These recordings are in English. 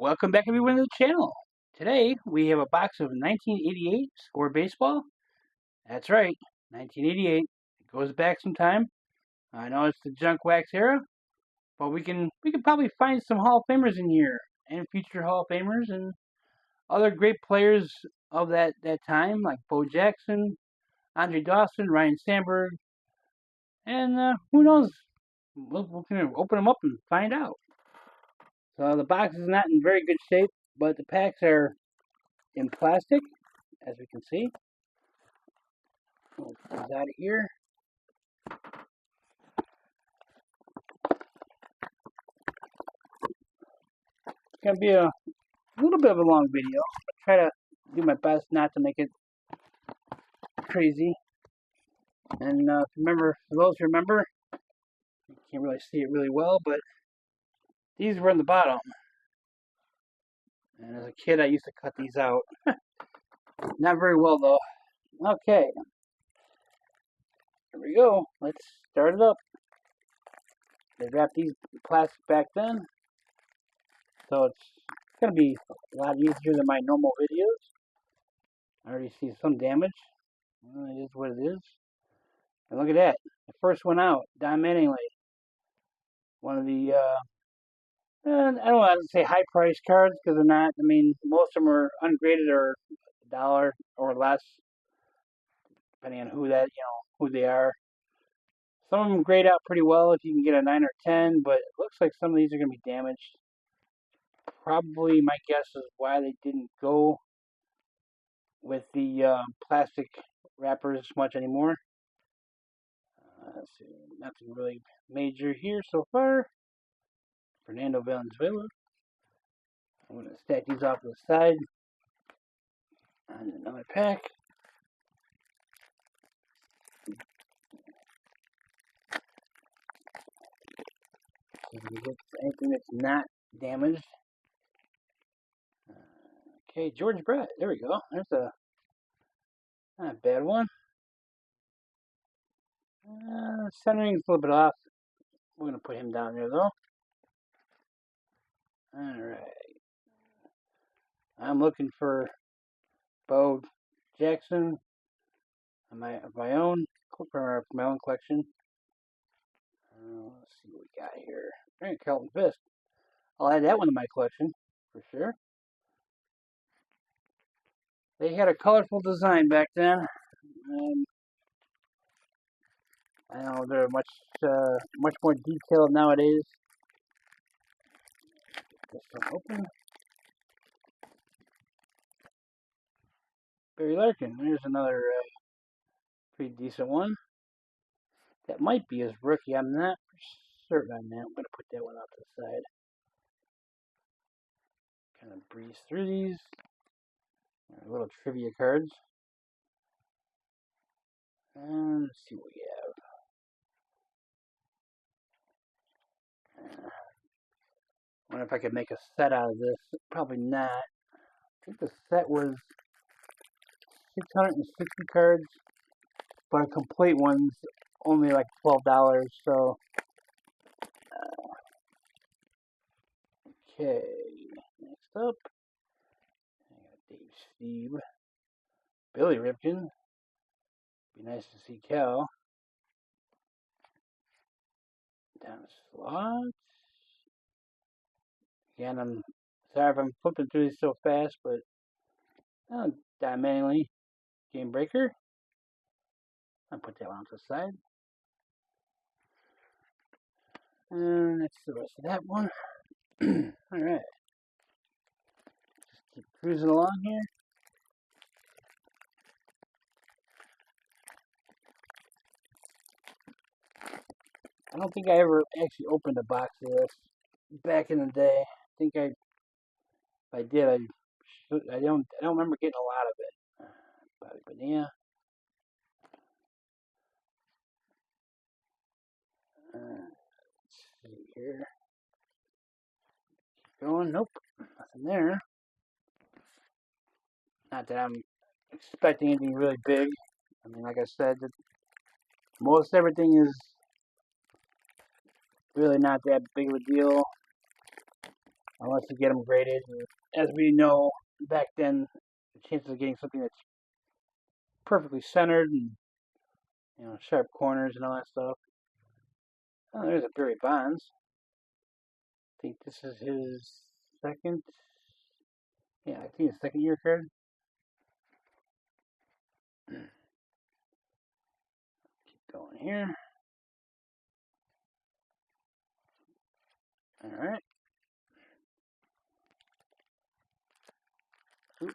Welcome back everyone to the channel. Today we have a box of 1988 Score Baseball. That's right, 1988. It goes back some time. I know it's the junk wax era, but we can probably find some Hall of Famers in here and future Hall of Famers and other great players of that time like Bo Jackson, Andre Dawson, Ryne Sandberg, and who knows? We're gonna open them up and find out. So the box is not in very good shape, but the packs are in plastic, as we can see. We'll get these out of here. It's going to be a little bit of a long video. I'll try to do my best not to make it crazy. And remember, for those who remember, you can't really see it really well, but these were in the bottom. And as a kid, I used to cut these out. Not very well, though. Okay. Here we go. Let's start it up. They wrapped these plastic back then, so it's going to be a lot easier than my normal videos. I already see some damage. Well, it is what it is. And look at that. The first one out, Don Mattingly. One of the, I don't want to say high price cards because they're not. I mean, most of them are ungraded or $1 or less, depending on who they are. Some of them grade out pretty well if you can get a 9 or 10, but it looks like some of these are going to be damaged. Probably my guess is why they didn't go with the plastic wrappers much anymore. Let's see, nothing really major here so far. Fernando Valenzuela. I'm going to stack these off to the side. And another pack. See if we can get anything that's not damaged. Okay, George Brett. There we go. There's not a bad one. Centering's a little bit off. We're going to put him down there, though. Alright. I'm looking for Bo Jackson on my own collection. Let's see what we got here. Alright, Carlton Fisk. I'll add that one to my collection, for sure. They had a colorful design back then. I know they're much more detailed nowadays. Get this one open. Barry Larkin. There's another pretty decent one. That might be his rookie. I'm not certain on that. I'm going to put that one off to the side. Kind of breeze through these. Little trivia cards. And let's see what we have. Wonder if I could make a set out of this. Probably not. I think the set was 660 cards, but a complete one's only like $12. So, okay. Next up, I got Dave Steve, Billy Ripken. Be nice to see Cal. Down slots. Again, I'm sorry if I'm flipping through these so fast, but Don Mattingly, Game Breaker. I'll put that one on to the side. And that's the rest of that one. Alright. Just keep cruising along here. I don't think I ever actually opened a box of this back in the day. I think if I did, I don't remember getting a lot of it. Bobby Bonilla. Let's see here. Keep going. Nope, nothing there. Not that I'm expecting anything really big. I mean, like I said, most everything is really not that big of a deal. unless you get them graded. And as we know, back then, the chances of getting something that's perfectly centered and sharp corners and all that stuff. Oh, there's a Barry Bonds. I think this is his second. Yeah, I think his second year card. Keep going here. All right. Oop.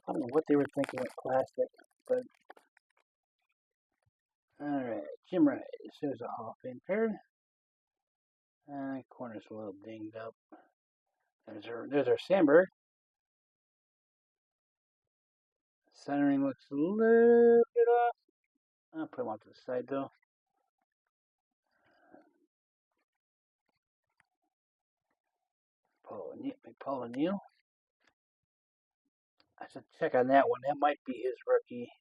I don't know what they were thinking with plastic, but all right. Jim Rice. There's a Hall of Fame card. Corner's a little dinged up. There's our Sandberg. Centering looks a little bit off. I'll put him off to the side though. Paul O'Neill. I should check on that one. That might be his rookie.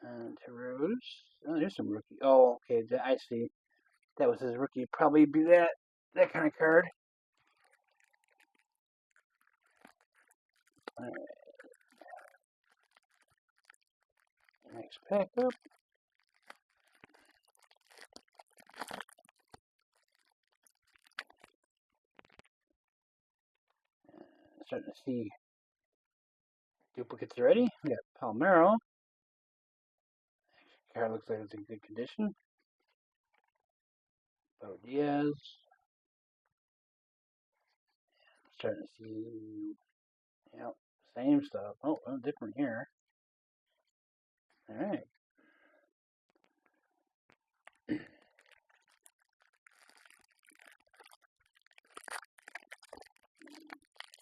And Rose. Oh, there's some rookie. Oh, okay. I see. That was his rookie. Probably be that kind of card. All right. Next pack up. Starting to see duplicates already. We got Palmeiro. Card looks like it's in good condition. Bo Diaz. Starting to see, same stuff. Oh, well, different here. All right.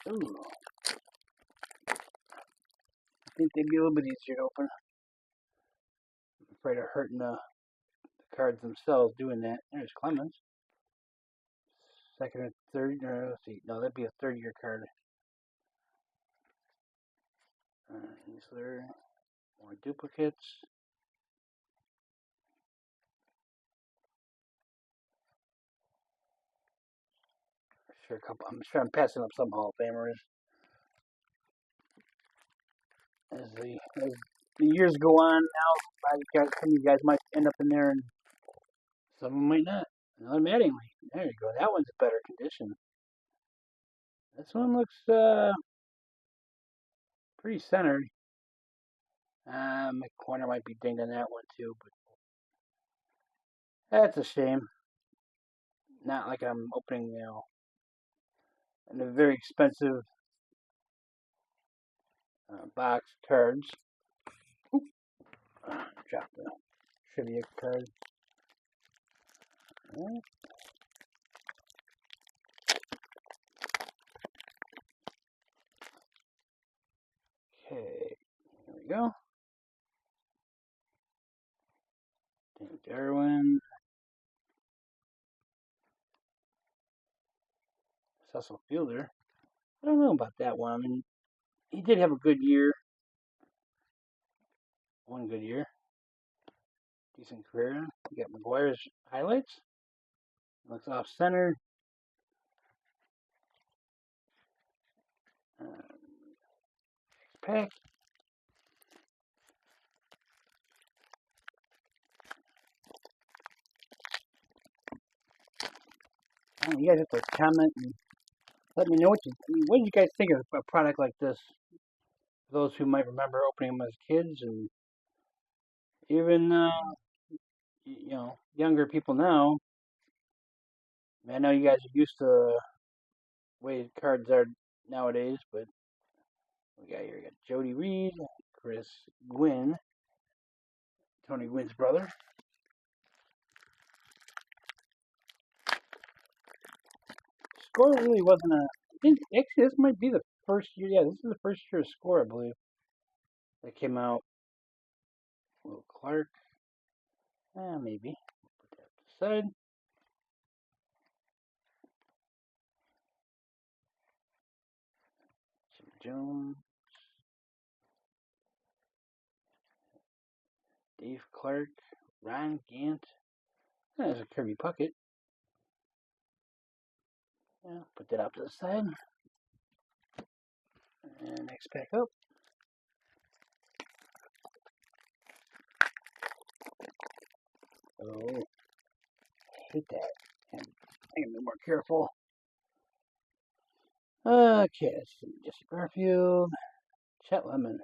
Ooh. I think they'd be a little bit easier to open. I'm afraid of hurting the cards themselves doing that. There's Clemens. Second or third, let's see. No, that'd be a third-year card. Easler. More duplicates. I'm sure I'm passing up some Hall of Famers. As the years go on, now some of you guys might end up in there, and some of them might not. Another Mattingly. There you go. That one's a better condition. This one looks pretty centered. My corner might be dinged on that one too, but that's a shame. Not like I'm opening, in a very expensive box cards. Drop the trivia card. Okay, here we go. Dan Darwin. Cecil Fielder. I don't know about that one. I mean, he did have a good year. One good year. Decent career. You got McGuire's highlights. Looks off center. Next pack. You guys have to comment and let me know what did you guys think of a product like this. Those who might remember opening them as kids, and even younger people now. I know you guys are used to the way cards are nowadays, but we got Jody Reed, Chris Gwynn, Tony Gwynn's brother. Score really wasn't actually, this might be the first year. Yeah, this is the first year of Score, I believe, that came out. Will Clark. Maybe. Put that to the side. Jim Jones. Dave Clark, Ron Gant. There's a Kirby Puckett. Yeah, put that up to the side. And next pack up. Oh, I hate that. I gotta be more careful. Okay, let's see. Jesse Garfield, Chet Lemon.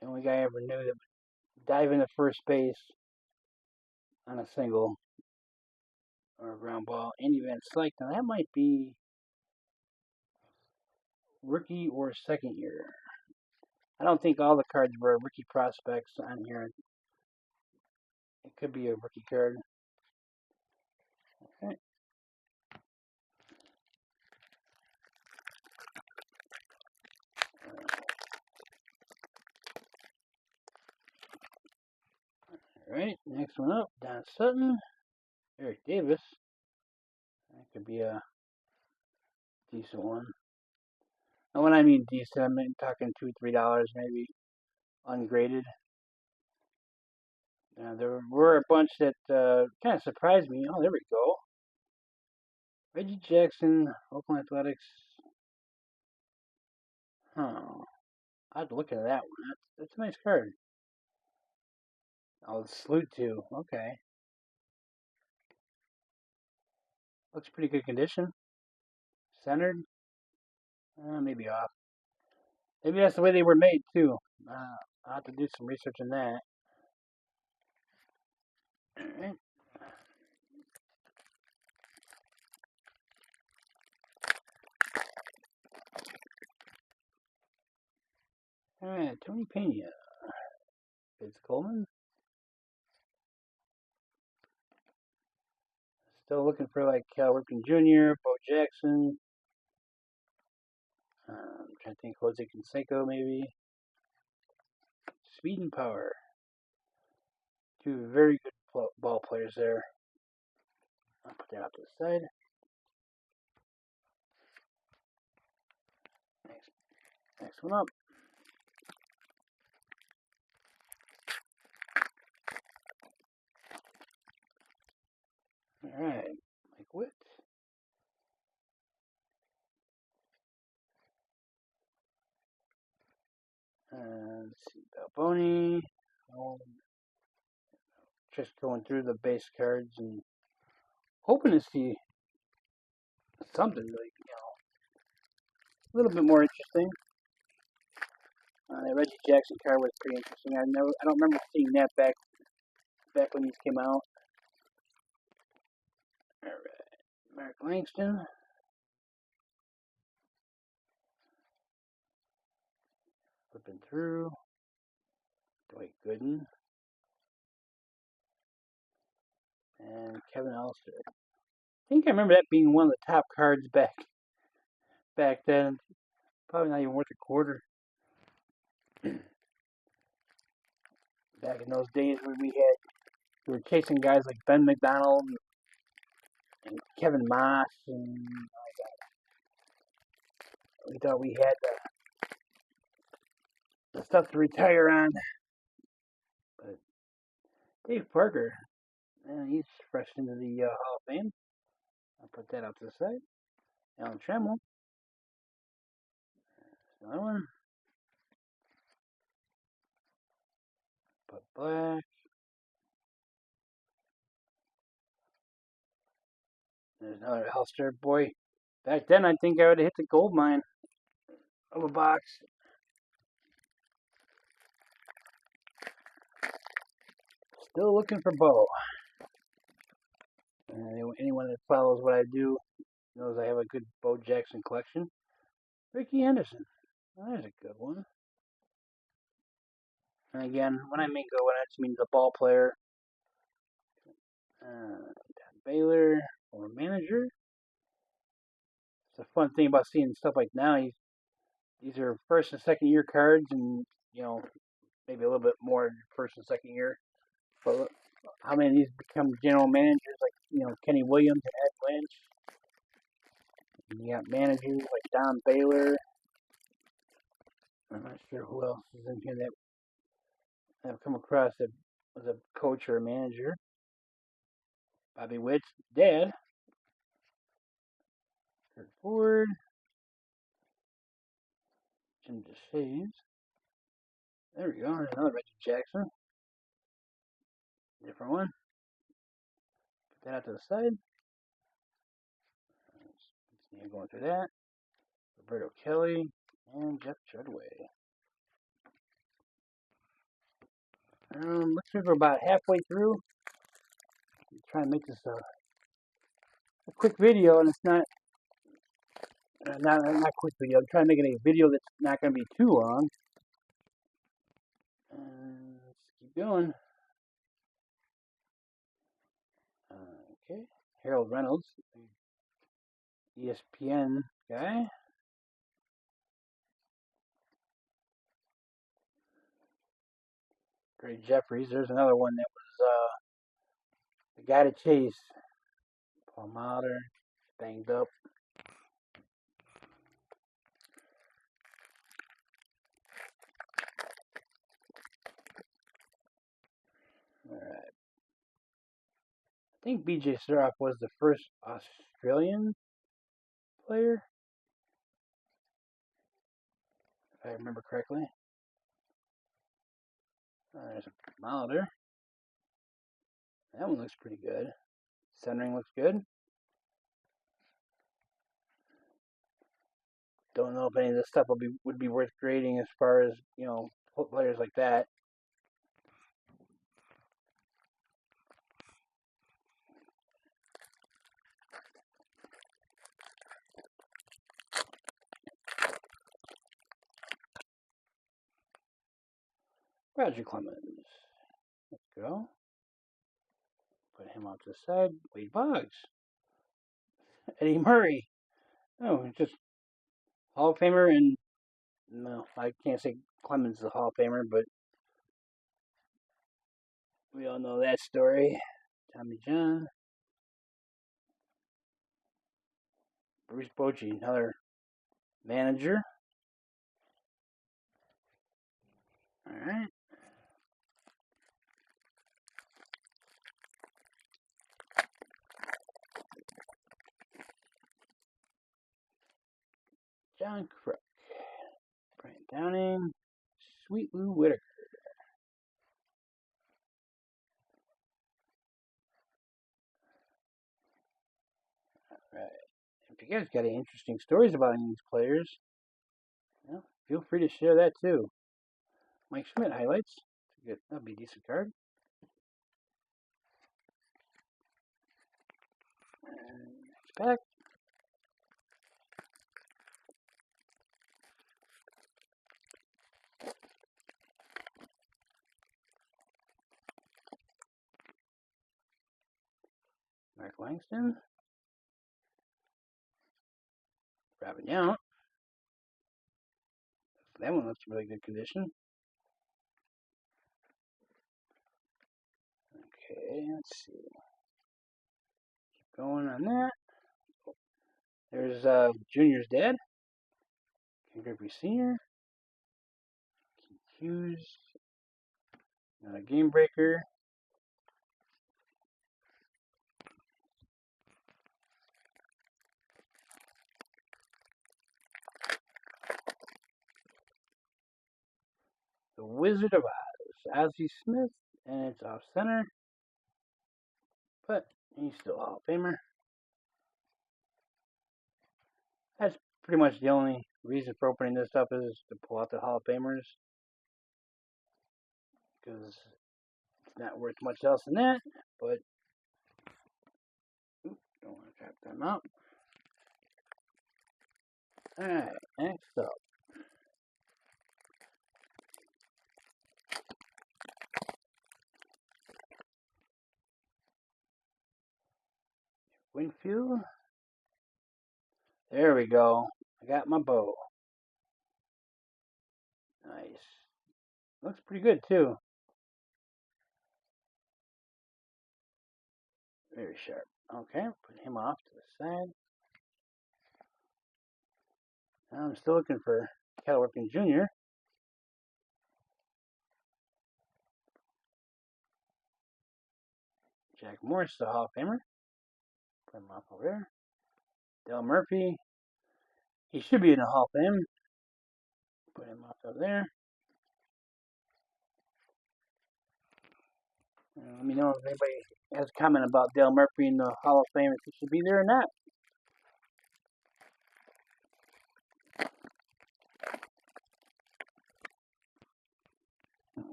The only guy I ever knew that would dive into first base on a single or a ground ball. Andy Van Slyke. Now that might be rookie or second year. I don't think all the cards were rookie prospects on here. It could be a rookie card. Okay. Alright, next one up, Don Sutton, Eric Davis. That could be a decent one. And when I mean decent, I mean talking $2-3 maybe, ungraded. There were a bunch that kind of surprised me. Oh, there we go. Reggie Jackson, Oakland Athletics. Huh. I'd look at that one. That's a nice card. Oh, Salute too. Okay. Looks pretty good condition. Centered. Maybe off. Maybe that's the way they were made too. I'll have to do some research on that. Alright. Alright, Tony Pena. Vince Coleman. Still looking for like Cal Ripken Jr., Bo Jackson. I'm trying to think Jose Canseco maybe. Speed and power. Two very good ball players there. I'll put that up to the side. Next one up. Alright, Mike Witt. Let's see, Balboni. Just going through the base cards and hoping to see something like, a little bit more interesting. The Reggie Jackson card was pretty interesting. I don't remember seeing that back when these came out. Alright, Mark Langston. Flipping through. Dwight Gooden. And Kevin Elster. I think I remember that being one of the top cards back then. Probably not even worth a quarter. Back in those days when we were chasing guys like Ben McDonald and Kevin Moss, and we thought we had the stuff to retire on. But Dave Parker, he's fresh into the Hall of Fame. I'll put that out to the side. Alan Trammell. Another one. Bud Black. There's another Elster. Boy, back then I think I would have hit the gold mine of a box. Still looking for Bo. Anyone that follows what I do knows I have a good Bo Jackson collection. Ricky Henderson. There's a good one. And again, when I mean go, I just mean the ball player. Don Baylor, former manager. It's a fun thing about seeing stuff like now. These are first and second year cards, and maybe a little bit more first and second year. But how many of these become general managers like Kenny Williams and Ed Lynch? And you got managers like Don Baylor. I'm not sure who else is in here that I've come across as a coach or a manager. Bobby Witt's dad. Kurt Ford. Jim DeShays. There we go. There's another Reggie Jackson. Different one. Put that out to the side. Continue going through that. Roberto Kelly and Jeff Treadway. Looks like we're about halfway through. I'm trying to make this a quick video, and it's not quick video. I'm trying to make it a video that's not going to be too long. Let's keep going. Okay, Harold Reynolds, ESPN guy. Greg Jeffries. There's another one that was the guy to chase. Paul Mahler, banged up. Alright. I think BJ Surrock was the first Australian player, if I remember correctly. There's a Molitor. That one looks pretty good. Centering looks good. Don't know if any of this stuff would be worth grading as far as, you know, players like that. Roger Clemens. Let's go. Put him off to the side. Wade Boggs. Eddie Murray. Oh, just Hall of Famer, and no, I can't say Clemens is a Hall of Famer, but we all know that story. Tommy John. Bruce Bochy, another manager. Alright. John Crook. Brian Downing. Sweet Lou Whitaker. Alright. If you guys got any interesting stories about any of these players, you know, feel free to share that too. Mike Schmidt highlights. That'd be a decent card. Next pack. Mark Langston. Robin Yount. That one looks in really good condition. Okay, let's see. Keep going on that. There's Junior's dad. Ken Griffey Sr. Keith Hughes. Another game breaker. The Wizard of Oz. Ozzie Smith. And it's off center. But he's still a Hall of Famer. That's pretty much the only reason for opening this up is to pull out the Hall of Famers. Because it's not worth much else than that. But, don't want to drop them out. Alright, next up. Winfield. There we go. I got my bow. Nice. Looks pretty good too. Very sharp. Okay, put him off to the side. Now I'm still looking for Cal Ripken Jr. Jack Morris, the Hall of Famer. Put him off over there. Dale Murphy. He should be in the Hall of Fame. Put him off over there. Let me know if anybody has a comment about Dale Murphy in the Hall of Fame, if he should be there or not.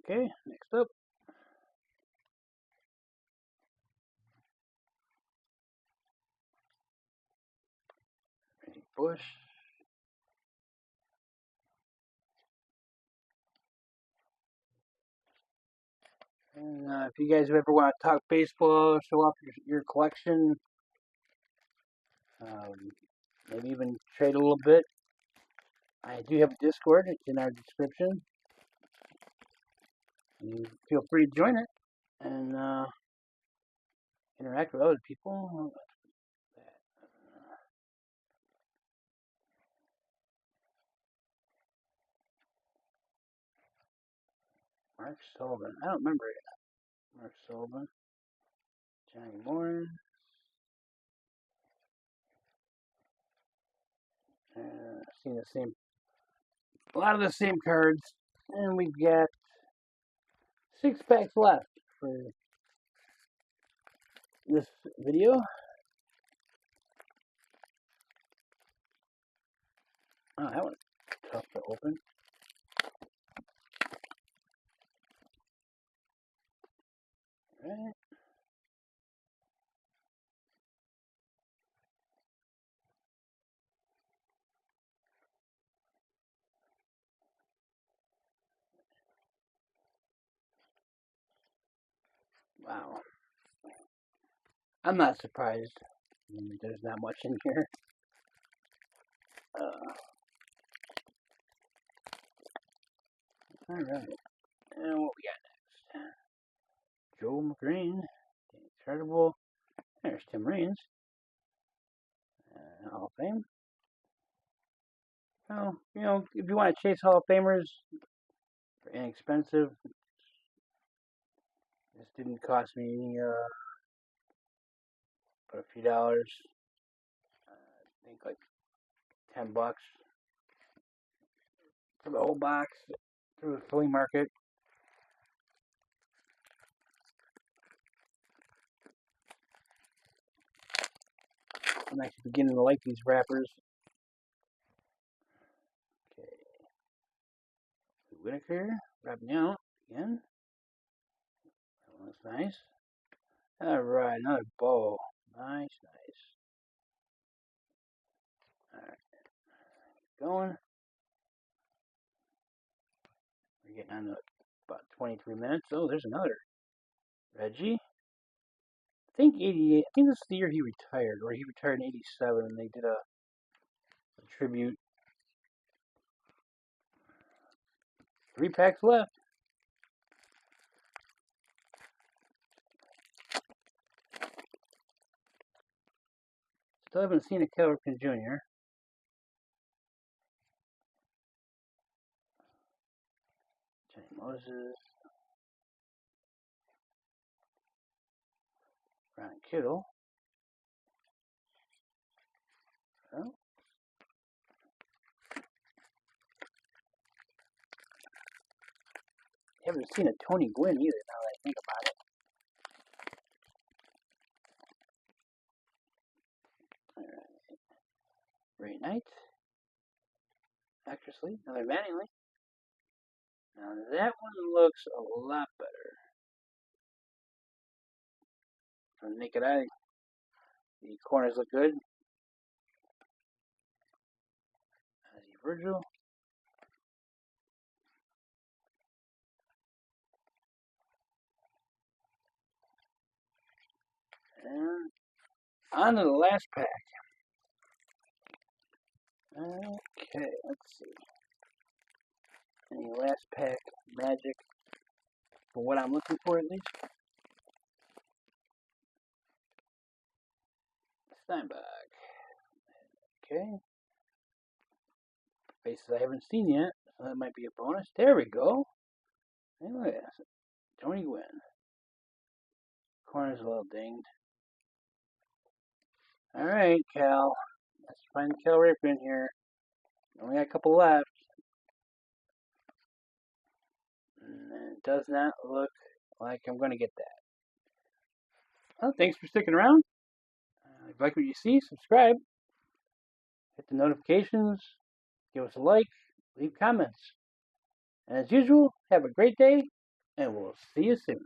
Okay, next up. Bush. And if you guys ever want to talk baseball, show off your collection, maybe even trade a little bit, I do have a Discord. It's in our description. You feel free to join it and interact with other people. Mark Sullivan. I don't remember it. Mark Sullivan. Johnny Moore. I've seen a lot of the same cards. And we've got 6 packs left for this video. Oh, that one's tough to open. Alright. Wow. I'm not surprised. There's not much in here. Alright. And what we got next? Joe McGreen. Charitable. There's Tim Raines. Hall of Fame. Well, if you want to chase Hall of Famers for inexpensive, this didn't cost me but a few dollars. I think like $10 for the whole box through the flea market. I'm actually beginning to like these wrappers. Okay. Whitaker, wrapping out again. That looks nice. Alright, another bow. Nice. Alright. Going. We're getting on to about 23 minutes. Oh, there's another. Reggie. I think 88. I think this is the year he retired, or he retired in 87, and they did a tribute. 3 packs left. Still haven't seen a Cal Ripken Jr. Johnny Moses. Ron Kittle. Oh. Haven't seen a Tony Gwynn either, now that I think about it. Alright. Ray Knight. Actressly. Another Mattingly. Now that one looks a lot better. From the naked eye, the corners look good. Virgil. And on to the last pack. Okay, let's see. Any last pack magic for what I'm looking for at least? Steinbach. Okay. Faces I haven't seen yet, so that might be a bonus. There we go. Hey, look at that. Tony Gwynn. corner's a little dinged. Alright, Cal. Let's find Cal Ripken here. Only got a couple left. And it does not look like I'm going to get that. Well, thanks for sticking around. If you like what you see, subscribe. Hit the notifications. Give us a like. Leave comments. And as usual, have a great day. And we'll see you soon.